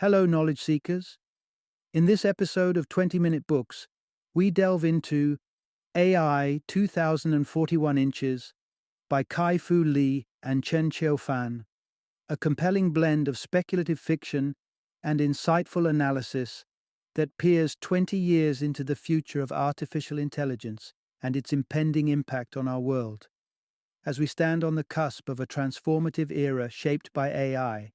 Hello, knowledge seekers. In this episode of 20-Minute Books, we delve into AI 2041 Inches by Kai-Fu Lee and Chen Qiufan, a compelling blend of speculative fiction and insightful analysis that peers 20 years into the future of artificial intelligence and its impending impact on our world. As we stand on the cusp of a transformative era shaped by AI,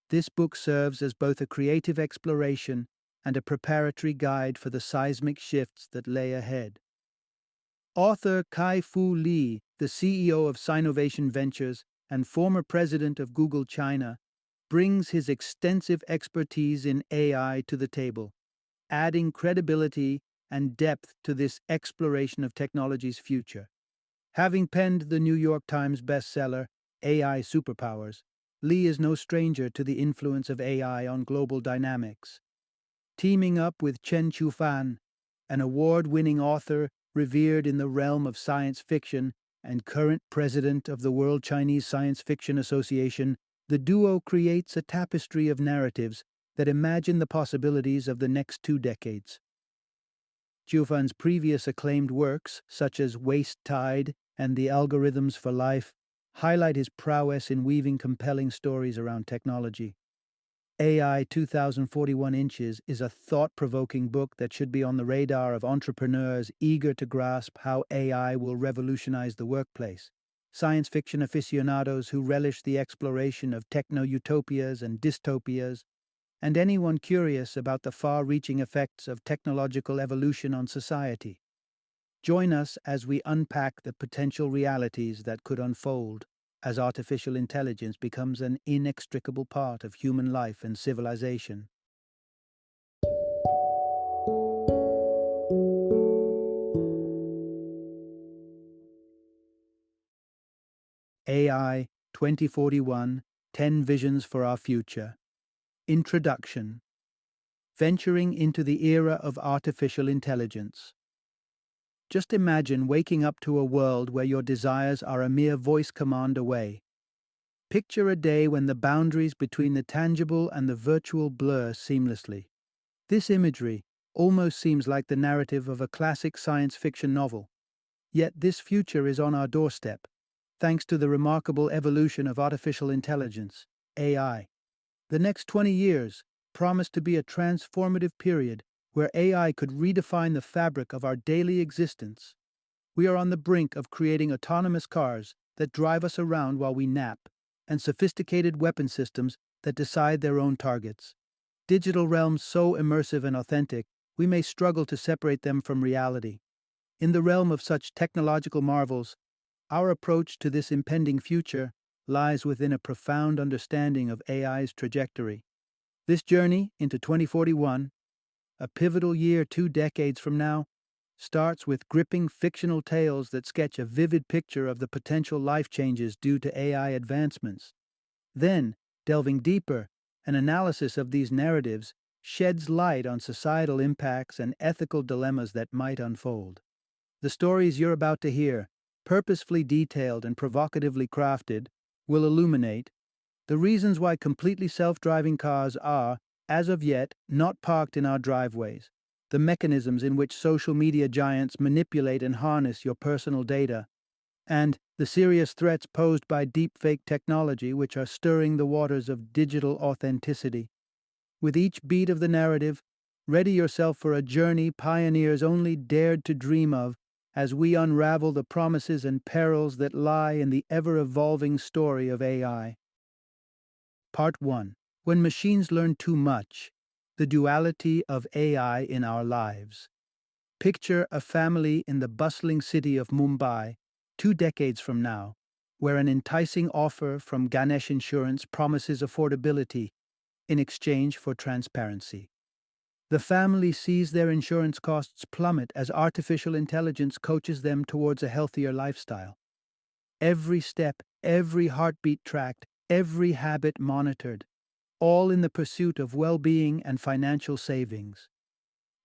this book serves as both a creative exploration and a preparatory guide for the seismic shifts that lay ahead. Author Kai-Fu Lee, the CEO of Sinovation Ventures and former president of Google China, brings his extensive expertise in AI to the table, adding credibility and depth to this exploration of technology's future. Having penned the New York Times bestseller, AI Superpowers, Lee is no stranger to the influence of AI on global dynamics. Teaming up with Chen Qiufan, an award-winning author revered in the realm of science fiction and current president of the World Chinese Science Fiction Association, the duo creates a tapestry of narratives that imagine the possibilities of the next 2 decades. Qiufan's previous acclaimed works, such as Waste Tide and The Algorithms for Life, highlight his prowess in weaving compelling stories around technology. AI 2041 Inches is a thought-provoking book that should be on the radar of entrepreneurs eager to grasp how AI will revolutionize the workplace, science fiction aficionados who relish the exploration of techno-utopias and dystopias, and anyone curious about the far-reaching effects of technological evolution on society. Join us as we unpack the potential realities that could unfold as artificial intelligence becomes an inextricable part of human life and civilization. AI 2041 10 Visions for Our Future. Introduction. Venturing into the era of artificial intelligence. Just imagine waking up to a world where your desires are a mere voice command away. Picture a day when the boundaries between the tangible and the virtual blur seamlessly. This imagery almost seems like the narrative of a classic science fiction novel. Yet this future is on our doorstep, thanks to the remarkable evolution of artificial intelligence, AI. The next 20 years promise to be a transformative period where AI could redefine the fabric of our daily existence. We are on the brink of creating autonomous cars that drive us around while we nap, and sophisticated weapon systems that decide their own targets. Digital realms so immersive and authentic, we may struggle to separate them from reality. In the realm of such technological marvels, our approach to this impending future lies within a profound understanding of AI's trajectory. This journey into 2041, a pivotal year 2 decades from now, starts with gripping fictional tales that sketch a vivid picture of the potential life changes due to AI advancements. Then, delving deeper, an analysis of these narratives sheds light on societal impacts and ethical dilemmas that might unfold. The stories you're about to hear, purposefully detailed and provocatively crafted, will illuminate the reasons why completely self-driving cars are, as of yet, not parked in our driveways, the mechanisms in which social media giants manipulate and harness your personal data, and the serious threats posed by deepfake technology which are stirring the waters of digital authenticity. With each beat of the narrative, ready yourself for a journey pioneers only dared to dream of as we unravel the promises and perils that lie in the ever-evolving story of AI. Part 1. When Machines Learn Too Much, the Duality of AI in Our Lives. Picture a family in the bustling city of Mumbai 2 decades from now, where an enticing offer from Ganesh Insurance promises affordability in exchange for transparency. The family sees their insurance costs plummet as artificial intelligence coaches them towards a healthier lifestyle. Every step, every heartbeat tracked, every habit monitored, all in the pursuit of well-being and financial savings.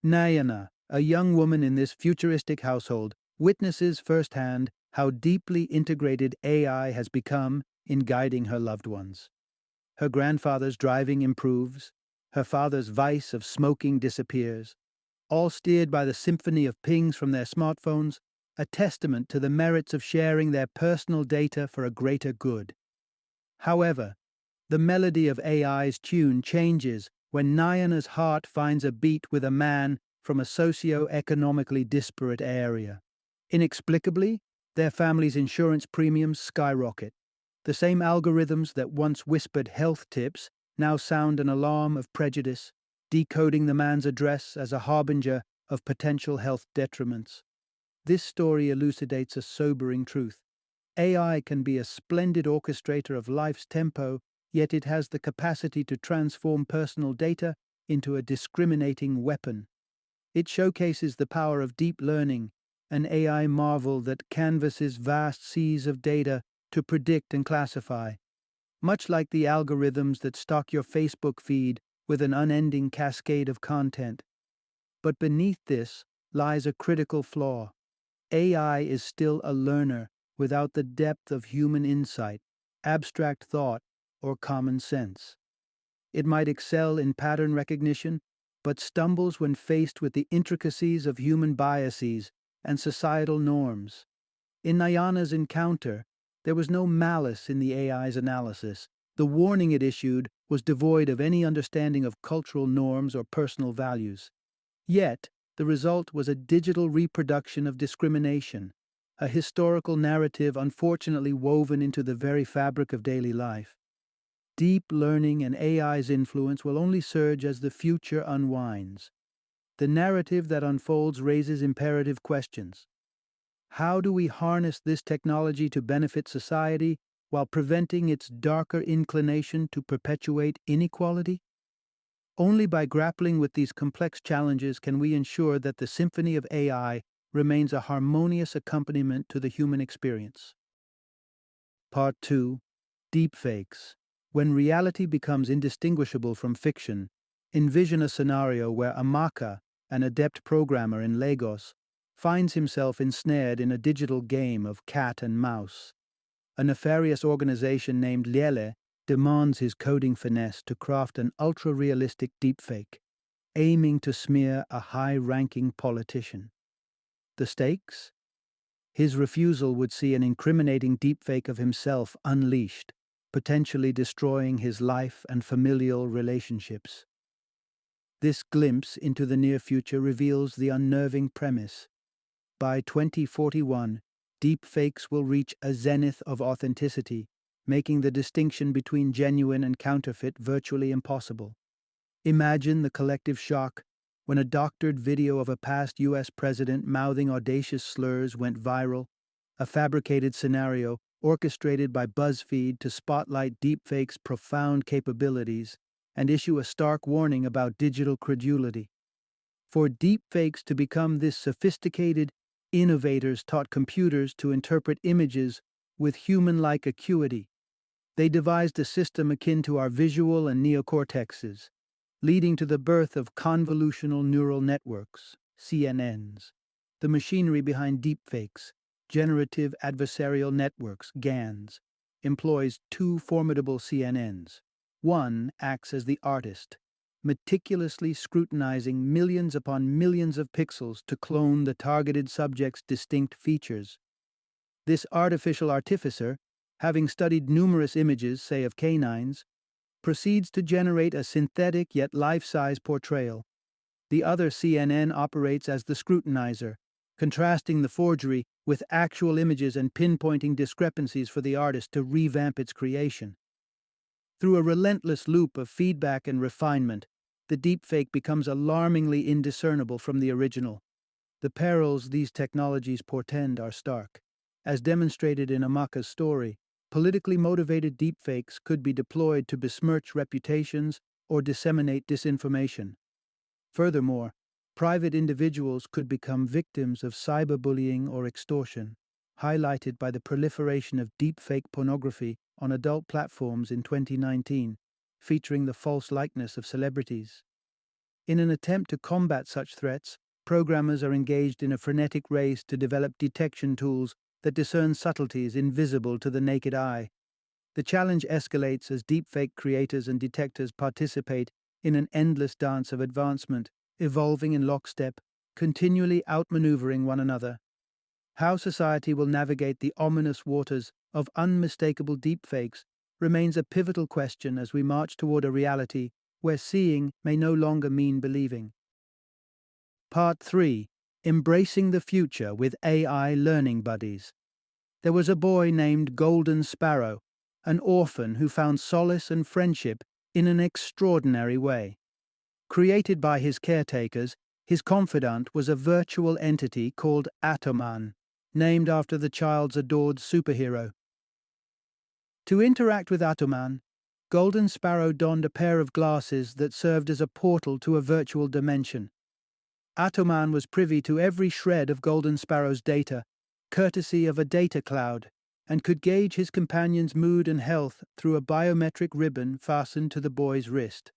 Nayana, a young woman in this futuristic household, witnesses firsthand how deeply integrated AI has become in guiding her loved ones. Her grandfather's driving improves, Her father's vice of smoking disappears, all steered by the symphony of pings from their smartphones, a testament to the merits of sharing their personal data for a greater good. However, the melody of AI's tune changes when Nayana's heart finds a beat with a man from a socio-economically disparate area. Inexplicably, their family's insurance premiums skyrocket. The same algorithms that once whispered health tips now sound an alarm of prejudice, decoding the man's address as a harbinger of potential health detriments. This story elucidates a sobering truth. AI can be a splendid orchestrator of life's tempo, yet it has the capacity to transform personal data into a discriminating weapon. It showcases the power of deep learning, an AI marvel that canvasses vast seas of data to predict and classify. Much like the algorithms that stock your Facebook feed with an unending cascade of content. But beneath this lies a critical flaw. AI is still a learner without the depth of human insight, abstract thought, or common sense. It might excel in pattern recognition, but stumbles when faced with the intricacies of human biases and societal norms. In Nayana's encounter, there was no malice in the AI's analysis. The warning it issued was devoid of any understanding of cultural norms or personal values. Yet, the result was a digital reproduction of discrimination, a historical narrative unfortunately woven into the very fabric of daily life. Deep learning and AI's influence will only surge as the future unwinds. The narrative that unfolds raises imperative questions. How do we harness this technology to benefit society while preventing its darker inclination to perpetuate inequality? Only by grappling with these complex challenges can we ensure that the symphony of AI remains a harmonious accompaniment to the human experience. Part 2. Deepfakes. When reality becomes indistinguishable from fiction, envision a scenario where Amaka, an adept programmer in Lagos, finds himself ensnared in a digital game of cat and mouse. A nefarious organization named Liele demands his coding finesse to craft an ultra-realistic deepfake, aiming to smear a high-ranking politician. The stakes? His refusal would see an incriminating deepfake of himself unleashed, potentially destroying his life and familial relationships. This glimpse into the near future reveals the unnerving premise. By 2041, deepfakes will reach a zenith of authenticity, making the distinction between genuine and counterfeit virtually impossible. Imagine the collective shock when a doctored video of a past U.S. president mouthing audacious slurs went viral, a fabricated scenario orchestrated by BuzzFeed to spotlight deepfakes' profound capabilities and issue a stark warning about digital credulity. For deepfakes to become this sophisticated, innovators taught computers to interpret images with human-like acuity. They devised a system akin to our visual and neocortexes, leading to the birth of convolutional neural networks, CNNs. The machinery behind deepfakes, generative adversarial networks, GANs, employs two formidable CNNs. One acts as the artist, meticulously scrutinizing millions upon millions of pixels to clone the targeted subject's distinct features. This artificial artificer, having studied numerous images, say of canines, proceeds to generate a synthetic yet life-size portrayal. The other CNN operates as the scrutinizer, contrasting the forgery with actual images and pinpointing discrepancies for the artist to revamp its creation. Through a relentless loop of feedback and refinement, the deepfake becomes alarmingly indiscernible from the original. The perils these technologies portend are stark. As demonstrated in Amaka's story, politically motivated deepfakes could be deployed to besmirch reputations or disseminate disinformation. Furthermore, private individuals could become victims of cyberbullying or extortion, highlighted by the proliferation of deepfake pornography on adult platforms in 2019, featuring the false likeness of celebrities. In an attempt to combat such threats, programmers are engaged in a frenetic race to develop detection tools that discern subtleties invisible to the naked eye. The challenge escalates as deepfake creators and detectors participate in an endless dance of advancement, evolving in lockstep, continually outmaneuvering one another. How society will navigate the ominous waters of unmistakable deepfakes remains a pivotal question as we march toward a reality where seeing may no longer mean believing. Part 3. Embracing the Future with AI Learning Buddies. There was a boy named Golden Sparrow, an orphan who found solace and friendship in an extraordinary way. Created by his caretakers, his confidant was a virtual entity called Atoman, named after the child's adored superhero. To interact with Atoman, Golden Sparrow donned a pair of glasses that served as a portal to a virtual dimension. Atoman was privy to every shred of Golden Sparrow's data, courtesy of a data cloud, and could gauge his companion's mood and health through a biometric ribbon fastened to the boy's wrist.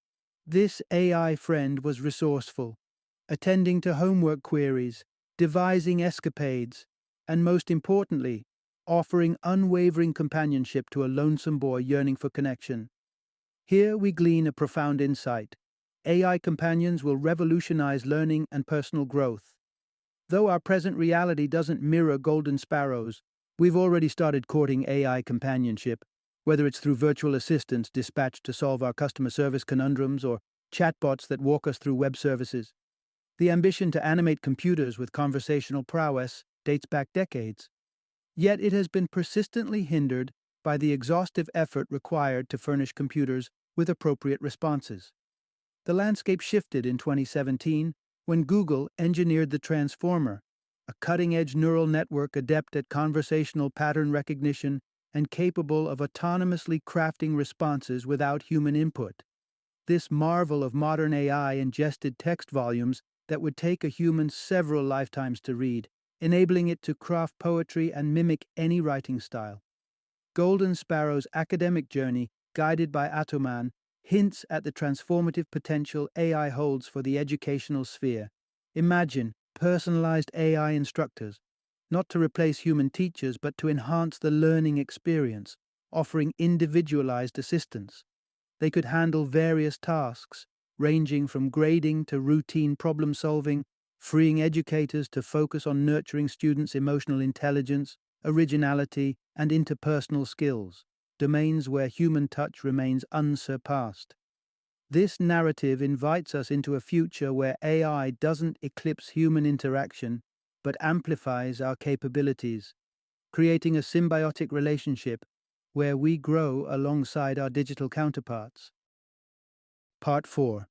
This AI friend was resourceful, attending to homework queries, devising escapades, and most importantly, offering unwavering companionship to a lonesome boy yearning for connection. Here we glean a profound insight. AI companions will revolutionize learning and personal growth. Though our present reality doesn't mirror Golden Sparrows, we've already started courting AI companionship, whether it's through virtual assistants dispatched to solve our customer service conundrums or chatbots that walk us through web services. The ambition to animate computers with conversational prowess dates back decades. Yet it has been persistently hindered by the exhaustive effort required to furnish computers with appropriate responses. The landscape shifted in 2017 when Google engineered the Transformer, a cutting-edge neural network adept at conversational pattern recognition and capable of autonomously crafting responses without human input. This marvel of modern AI ingested text volumes that would take a human several lifetimes to read, enabling it to craft poetry and mimic any writing style. Golden Sparrow's academic journey, guided by Atoman, hints at the transformative potential AI holds for the educational sphere. Imagine personalized AI instructors, not to replace human teachers but to enhance the learning experience, offering individualized assistance. They could handle various tasks, ranging from grading to routine problem solving, freeing educators to focus on nurturing students' emotional intelligence, originality, and interpersonal skills, domains where human touch remains unsurpassed. This narrative invites us into a future where AI doesn't eclipse human interaction, but amplifies our capabilities, creating a symbiotic relationship where we grow alongside our digital counterparts. Part 4.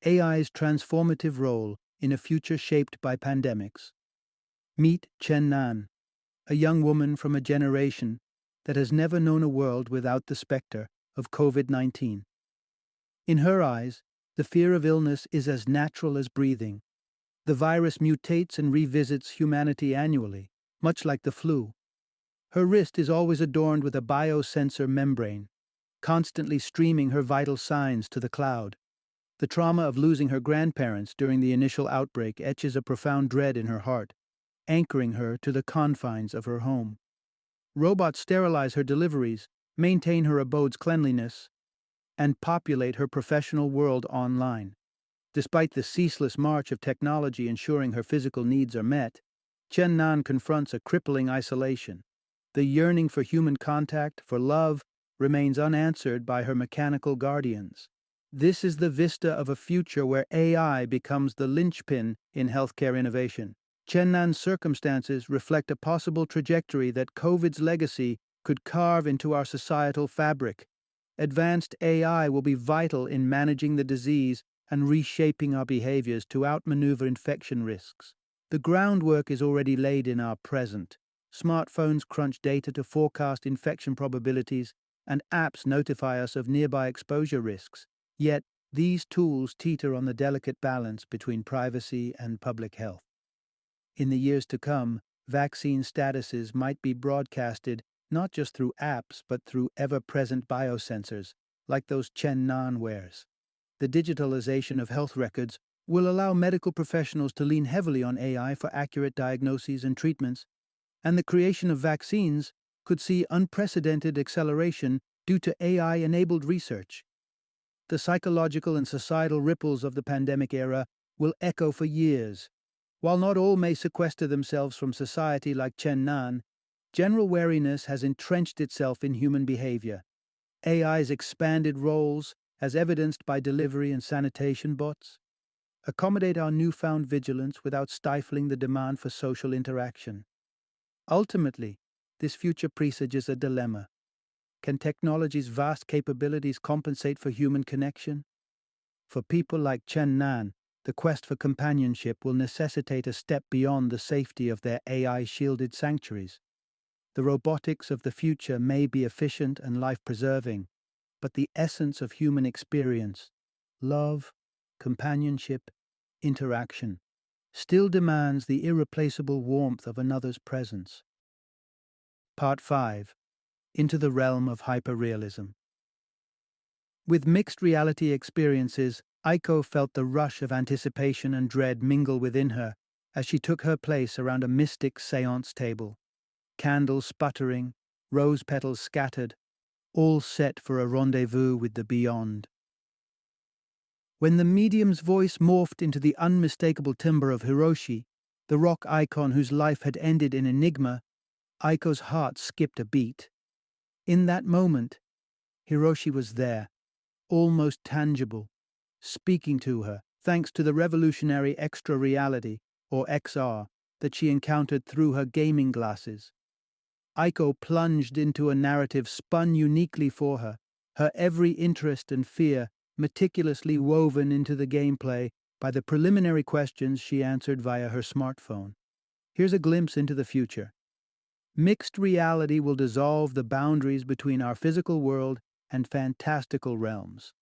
AI's transformative role in a future shaped by pandemics. Meet Chen, a young woman from a generation that has never known a world without the specter of COVID-19. In her eyes, the fear of illness is as natural as breathing. The virus mutates and revisits humanity annually, much like the flu. Her wrist is always adorned with a biosensor membrane, constantly streaming her vital signs to the cloud. The trauma of losing her grandparents during the initial outbreak etches a profound dread in her heart, anchoring her to the confines of her home. Robots sterilize her deliveries, maintain her abode's cleanliness, and populate her professional world online. Despite the ceaseless march of technology ensuring her physical needs are met, Chen confronts a crippling isolation. The yearning for human contact, for love, remains unanswered by her mechanical guardians. This is the vista of a future where AI becomes the linchpin in healthcare innovation. Chen circumstances reflect a possible trajectory that COVID's legacy could carve into our societal fabric. Advanced AI will be vital in managing the disease and reshaping our behaviors to outmaneuver infection risks. The groundwork is already laid in our present. Smartphones crunch data to forecast infection probabilities, and apps notify us of nearby exposure risks. Yet, these tools teeter on the delicate balance between privacy and public health. In the years to come, vaccine statuses might be broadcasted not just through apps but through ever-present biosensors, like those Chen wears. The digitalization of health records will allow medical professionals to lean heavily on AI for accurate diagnoses and treatments, and the creation of vaccines could see unprecedented acceleration due to AI-enabled research. the psychological and societal ripples of the pandemic era will echo for years. While not all may sequester themselves from society like Chen, general wariness has entrenched itself in human behavior. AI's expanded roles, as evidenced by delivery and sanitation bots, accommodate our newfound vigilance without stifling the demand for social interaction. Ultimately, this future presages a dilemma. Can technology's vast capabilities compensate for human connection? For people like Chen, the quest for companionship will necessitate a step beyond the safety of their AI-shielded sanctuaries. The robotics of the future may be efficient and life-preserving, but the essence of human experience, love, companionship, interaction, still demands the irreplaceable warmth of another's presence. Part 5. Into the realm of hyperrealism. With mixed reality experiences, Aiko felt the rush of anticipation and dread mingle within her as she took her place around a mystic seance table. Candles sputtering, rose petals scattered, all set for a rendezvous with the beyond. When the medium's voice morphed into the unmistakable timbre of Hiroshi, the rock icon whose life had ended in enigma, Aiko's heart skipped a beat. In that moment, Hiroshi was there, almost tangible, speaking to her, thanks to the revolutionary extra reality, or XR, that she encountered through her gaming glasses. Aiko plunged into a narrative spun uniquely for her, her every interest and fear meticulously woven into the gameplay by the preliminary questions she answered via her smartphone. Here's a glimpse into the future. Mixed reality will dissolve the boundaries between our physical world and fantastical realms.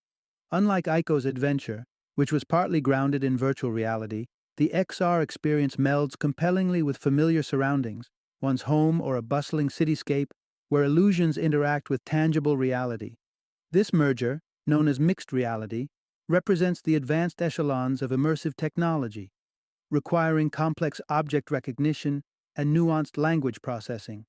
Unlike Aiko's adventure, which was partly grounded in virtual reality, the XR experience melds compellingly with familiar surroundings, one's home or a bustling cityscape where illusions interact with tangible reality. This merger, known as mixed reality, represents the advanced echelons of immersive technology, requiring complex object recognition and nuanced language processing.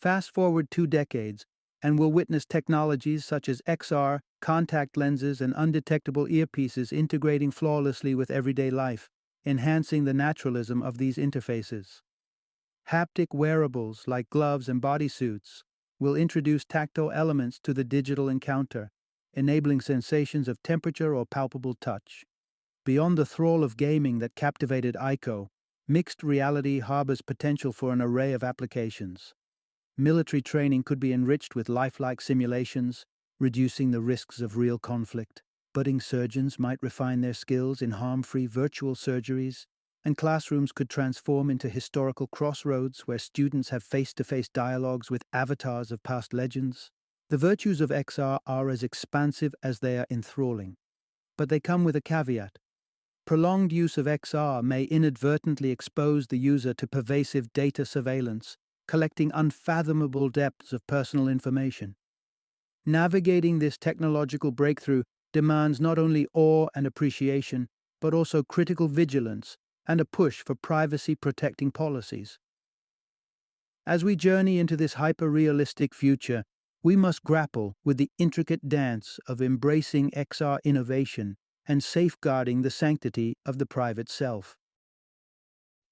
Fast forward 2 decades, and we'll witness technologies such as XR, contact lenses, and undetectable earpieces integrating flawlessly with everyday life, enhancing the naturalism of these interfaces. Haptic wearables like gloves and bodysuits will introduce tactile elements to the digital encounter, enabling sensations of temperature or palpable touch. Beyond the thrall of gaming that captivated Aiko, mixed reality harbors potential for an array of applications. Military training could be enriched with lifelike simulations, reducing the risks of real conflict. Budding surgeons might refine their skills in harm-free virtual surgeries, and classrooms could transform into historical crossroads where students have face-to-face dialogues with avatars of past legends. The virtues of XR are as expansive as they are enthralling, but they come with a caveat. Prolonged use of XR may inadvertently expose the user to pervasive data surveillance, collecting unfathomable depths of personal information. Navigating this technological breakthrough demands not only awe and appreciation, but also critical vigilance and a push for privacy-protecting policies. As we journey into this hyper-realistic future, we must grapple with the intricate dance of embracing XR innovation and safeguarding the sanctity of the private self.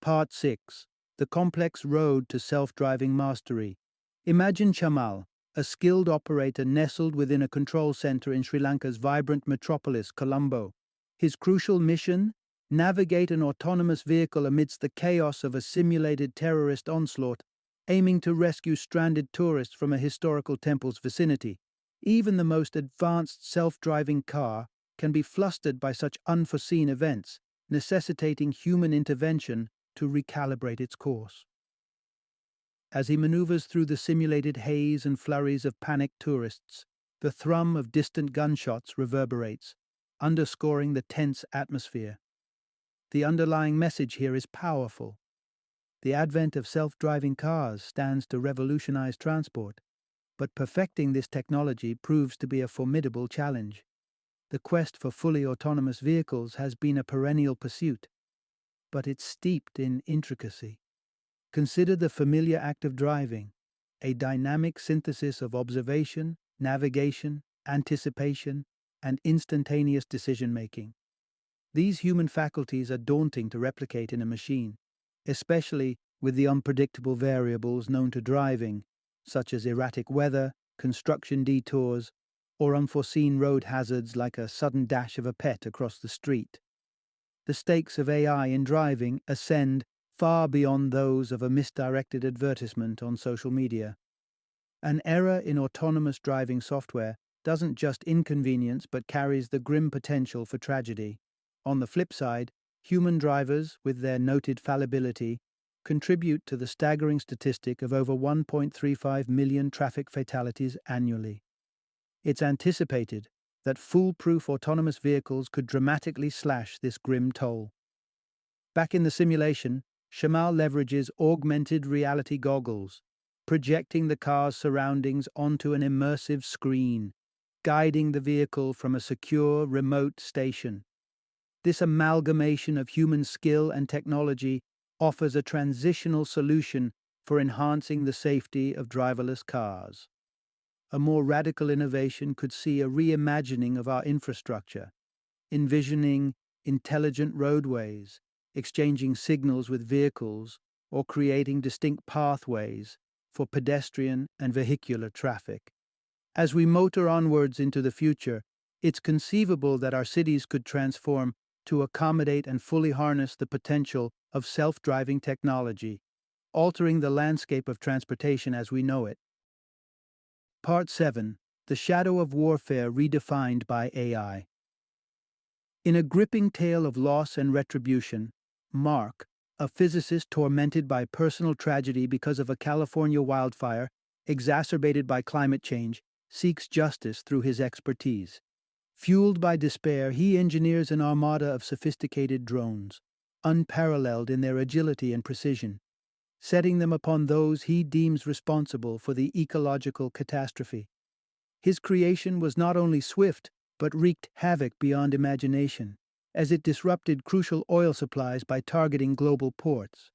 Part 6. The complex road to self-driving mastery. Imagine Chamal, a skilled operator nestled within a control center in Sri Lanka's vibrant metropolis, Colombo. His crucial mission? Navigate an autonomous vehicle amidst the chaos of a simulated terrorist onslaught, aiming to rescue stranded tourists from a historical temple's vicinity. Even the most advanced self-driving car can be flustered by such unforeseen events, necessitating human intervention to recalibrate its course. As he maneuvers through the simulated haze and flurries of panicked tourists, the thrum of distant gunshots reverberates, underscoring the tense atmosphere. The underlying message here is powerful. The advent of self-driving cars stands to revolutionize transport, but perfecting this technology proves to be a formidable challenge. The quest for fully autonomous vehicles has been a perennial pursuit, but it's steeped in intricacy. Consider the familiar act of driving, a dynamic synthesis of observation, navigation, anticipation, and instantaneous decision-making. These human faculties are daunting to replicate in a machine, especially with the unpredictable variables known to driving, such as erratic weather, construction detours, or unforeseen road hazards like a sudden dash of a pet across the street. The stakes of AI in driving ascend far beyond those of a misdirected advertisement on social media. An error in autonomous driving software doesn't just inconvenience but carries the grim potential for tragedy. On the flip side, human drivers, with their noted fallibility, contribute to the staggering statistic of over 1.35 million traffic fatalities annually. It's anticipated that foolproof autonomous vehicles could dramatically slash this grim toll. Back in the simulation, Shamal leverages augmented reality goggles, projecting the car's surroundings onto an immersive screen, guiding the vehicle from a secure, remote station. This amalgamation of human skill and technology offers a transitional solution for enhancing the safety of driverless cars. A more radical innovation could see a reimagining of our infrastructure, envisioning intelligent roadways, exchanging signals with vehicles, or creating distinct pathways for pedestrian and vehicular traffic. As we motor onwards into the future, it's conceivable that our cities could transform to accommodate and fully harness the potential of self-driving technology, altering the landscape of transportation as we know it. Part 7. The Shadow of Warfare Redefined by AI. In a gripping tale of loss and retribution, Mark, a physicist tormented by personal tragedy because of a California wildfire exacerbated by climate change, seeks justice through his expertise. Fueled by despair, he engineers an armada of sophisticated drones, unparalleled in their agility and precision, setting them upon those he deems responsible for the ecological catastrophe. His creation was not only swift, but wreaked havoc beyond imagination, as it disrupted crucial oil supplies by targeting global ports.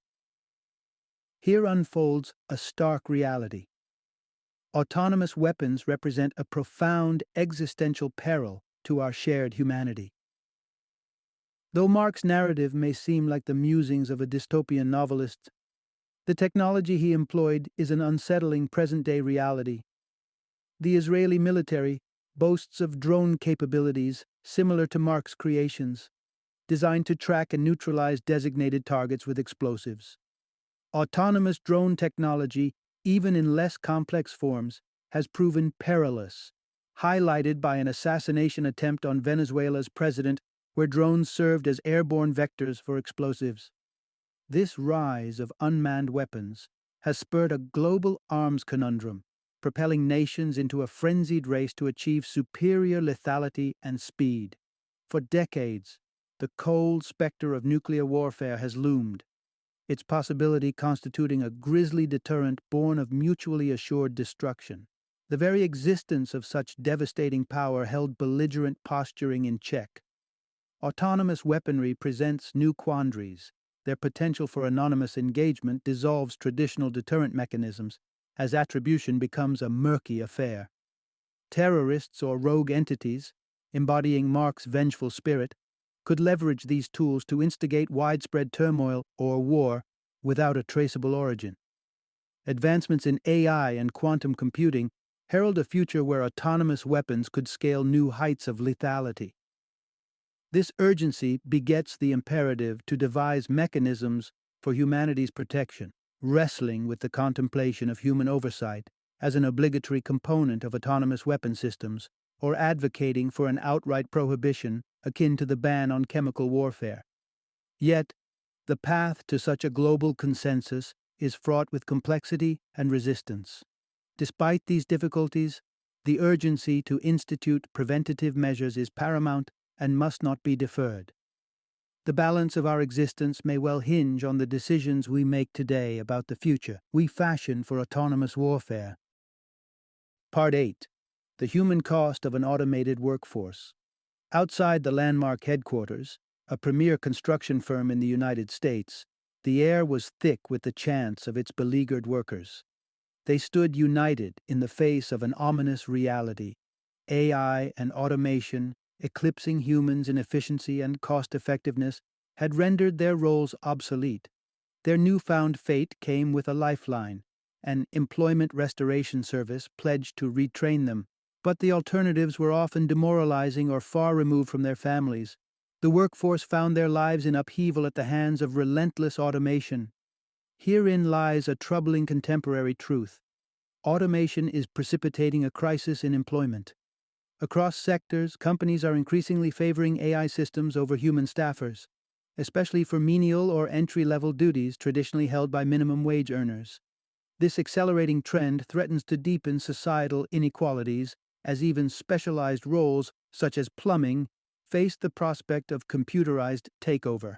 Here unfolds a stark reality. Autonomous weapons represent a profound existential peril to our shared humanity. Though Mark's narrative may seem like the musings of a dystopian novelist, the technology he employed is an unsettling present-day reality. The Israeli military boasts of drone capabilities similar to Mark's creations, designed to track and neutralize designated targets with explosives. Autonomous drone technology, even in less complex forms, has proven perilous, highlighted by an assassination attempt on Venezuela's president where drones served as airborne vectors for explosives. This rise of unmanned weapons has spurred a global arms conundrum, propelling nations into a frenzied race to achieve superior lethality and speed. For decades, the cold specter of nuclear warfare has loomed, its possibility constituting a grisly deterrent born of mutually assured destruction. The very existence of such devastating power held belligerent posturing in check. Autonomous weaponry presents new quandaries. Their potential for anonymous engagement dissolves traditional deterrent mechanisms as attribution becomes a murky affair. Terrorists or rogue entities, embodying Mark's vengeful spirit, could leverage these tools to instigate widespread turmoil or war without a traceable origin. Advancements in AI and quantum computing herald a future where autonomous weapons could scale new heights of lethality. This urgency begets the imperative to devise mechanisms for humanity's protection, wrestling with the contemplation of human oversight as an obligatory component of autonomous weapon systems, or advocating for an outright prohibition akin to the ban on chemical warfare. Yet, the path to such a global consensus is fraught with complexity and resistance. Despite these difficulties, the urgency to institute preventative measures is paramount and must not be deferred. The balance of our existence may well hinge on the decisions we make today about the future we fashion for autonomous warfare. Part 8. The Human Cost of an Automated Workforce. Outside the landmark headquarters, a premier construction firm in the United States, the air was thick with the chants of its beleaguered workers. They stood united in the face of an ominous reality. AI and automation, eclipsing humans in efficiency and cost-effectiveness, had rendered their roles obsolete. Their newfound fate came with a lifeline, an employment restoration service pledged to retrain them, but the alternatives were often demoralizing or far removed from their families. The workforce found their lives in upheaval at the hands of relentless automation. Herein lies a troubling contemporary truth. Automation is precipitating a crisis in employment. Across sectors, companies are increasingly favoring AI systems over human staffers, especially for menial or entry-level duties traditionally held by minimum wage earners. This accelerating trend threatens to deepen societal inequalities as even specialized roles, such as plumbing, face the prospect of computerized takeover.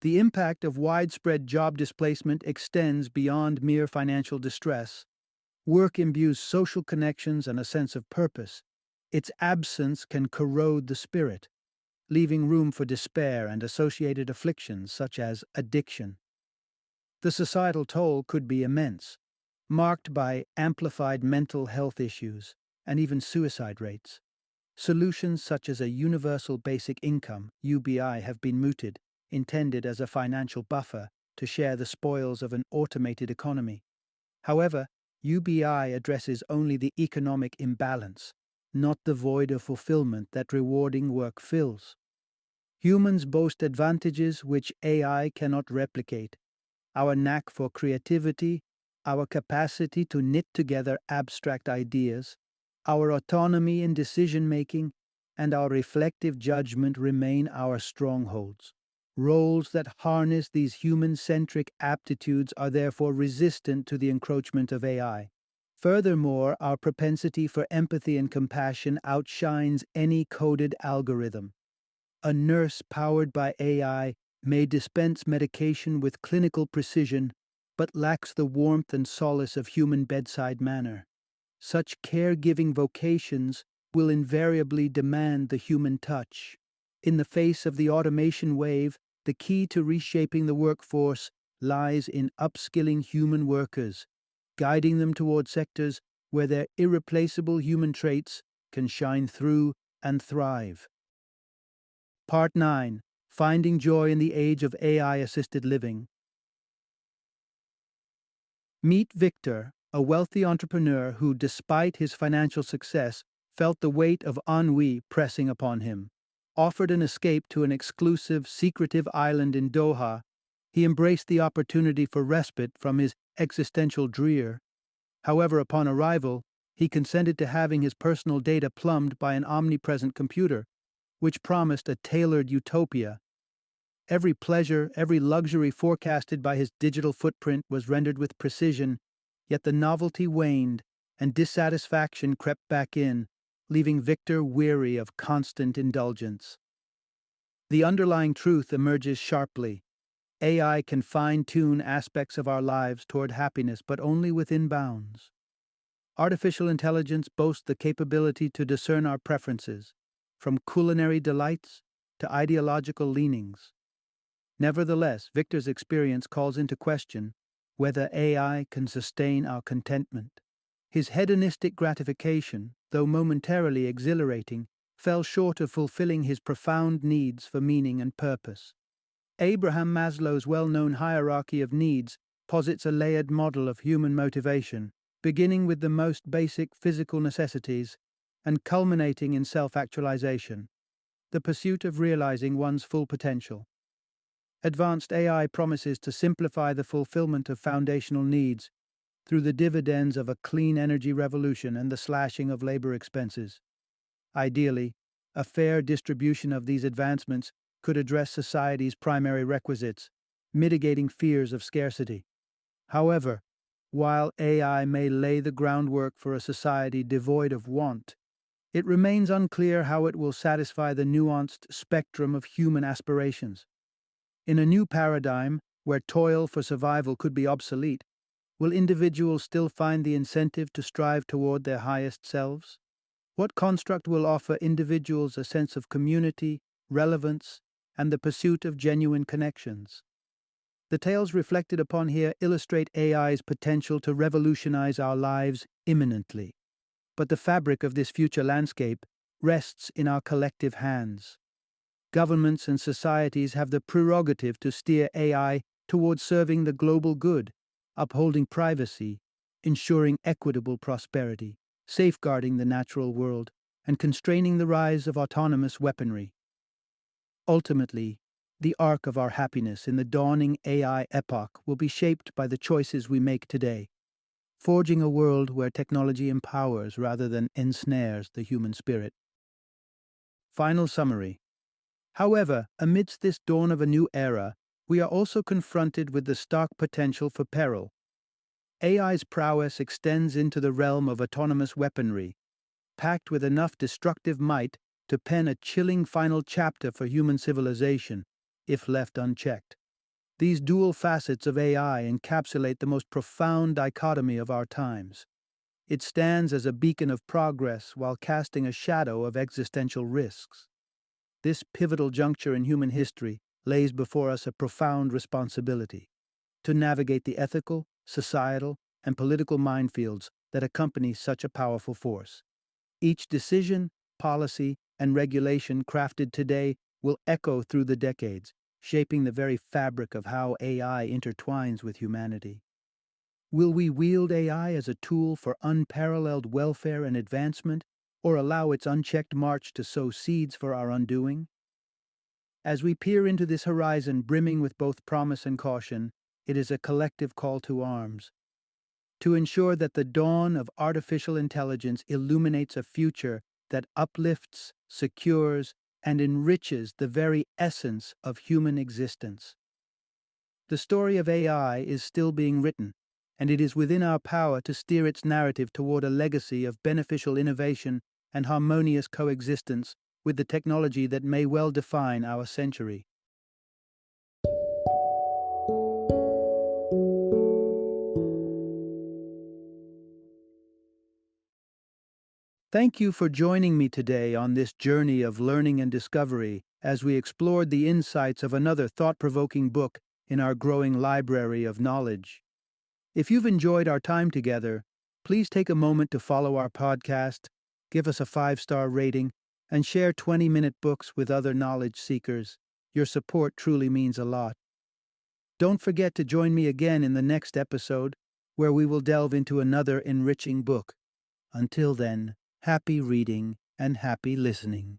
The impact of widespread job displacement extends beyond mere financial distress. Work imbues social connections and a sense of purpose. Its absence can corrode the spirit, leaving room for despair and associated afflictions such as addiction. The societal toll could be immense, marked by amplified mental health issues and even suicide rates. Solutions such as a universal basic income, UBI, have been mooted, intended as a financial buffer to share the spoils of an automated economy. However, UBI addresses only the economic imbalance, not the void of fulfillment that rewarding work fills. Humans boast advantages which AI cannot replicate: our knack for creativity, our capacity to knit together abstract ideas, our autonomy in decision-making, and our reflective judgment remain our strongholds. Roles that harness these human-centric aptitudes are therefore resistant to the encroachment of AI. Furthermore, our propensity for empathy and compassion outshines any coded algorithm. A nurse powered by AI may dispense medication with clinical precision, but lacks the warmth and solace of human bedside manner. Such caregiving vocations will invariably demand the human touch. In the face of the automation wave, the key to reshaping the workforce lies in upskilling human workers, guiding them toward sectors where their irreplaceable human traits can shine through and thrive. Part 9. Finding Joy in the Age of AI-Assisted Living. Meet Victor, a wealthy entrepreneur who, despite his financial success, felt the weight of ennui pressing upon him. Offered an escape to an exclusive, secretive island in Doha, he embraced the opportunity for respite from his existential drear. However, upon arrival, he consented to having his personal data plumbed by an omnipresent computer, which promised a tailored utopia. Every pleasure, every luxury forecasted by his digital footprint was rendered with precision, yet the novelty waned, and dissatisfaction crept back in, leaving Victor weary of constant indulgence. The underlying truth emerges sharply. AI can fine-tune aspects of our lives toward happiness, but only within bounds. Artificial intelligence boasts the capability to discern our preferences, from culinary delights to ideological leanings. Nevertheless, Victor's experience calls into question whether AI can sustain our contentment. His hedonistic gratification, though momentarily exhilarating, fell short of fulfilling his profound needs for meaning and purpose. Abraham Maslow's well-known hierarchy of needs posits a layered model of human motivation, beginning with the most basic physical necessities and culminating in self-actualization, the pursuit of realizing one's full potential. Advanced AI promises to simplify the fulfillment of foundational needs through the dividends of a clean energy revolution and the slashing of labor expenses. Ideally, a fair distribution of these advancements could address society's primary requisites, mitigating fears of scarcity. However, while AI may lay the groundwork for a society devoid of want, it remains unclear how it will satisfy the nuanced spectrum of human aspirations. In a new paradigm, where toil for survival could be obsolete, will individuals still find the incentive to strive toward their highest selves? What construct will offer individuals a sense of community, relevance, and the pursuit of genuine connections? The tales reflected upon here illustrate AI's potential to revolutionize our lives imminently. But the fabric of this future landscape rests in our collective hands. Governments and societies have the prerogative to steer AI towards serving the global good, upholding privacy, ensuring equitable prosperity, safeguarding the natural world, and constraining the rise of autonomous weaponry. Ultimately, the arc of our happiness in the dawning AI epoch will be shaped by the choices we make today, forging a world where technology empowers rather than ensnares the human spirit. Final summary. However, amidst this dawn of a new era, we are also confronted with the stark potential for peril. AI's prowess extends into the realm of autonomous weaponry, packed with enough destructive might to pen a chilling final chapter for human civilization, if left unchecked. These dual facets of AI encapsulate the most profound dichotomy of our times. It stands as a beacon of progress while casting a shadow of existential risks. This pivotal juncture in human history lays before us a profound responsibility to navigate the ethical, societal, and political minefields that accompany such a powerful force. Each decision, policy, and regulation crafted today will echo through the decades, shaping the very fabric of how AI intertwines with humanity. Will we wield AI as a tool for unparalleled welfare and advancement, or allow its unchecked march to sow seeds for our undoing? As we peer into this horizon brimming with both promise and caution, it is a collective call to arms. To ensure that the dawn of artificial intelligence illuminates a future that uplifts, secures, and enriches the very essence of human existence. The story of AI is still being written, and it is within our power to steer its narrative toward a legacy of beneficial innovation and harmonious coexistence with the technology that may well define our century. Thank you for joining me today on this journey of learning and discovery as we explored the insights of another thought-provoking book in our growing library of knowledge. If you've enjoyed our time together, please take a moment to follow our podcast, give us a 5-star rating, and share 20-minute books with other knowledge seekers. Your support truly means a lot. Don't forget to join me again in the next episode, where we will delve into another enriching book. Until then, happy reading and happy listening.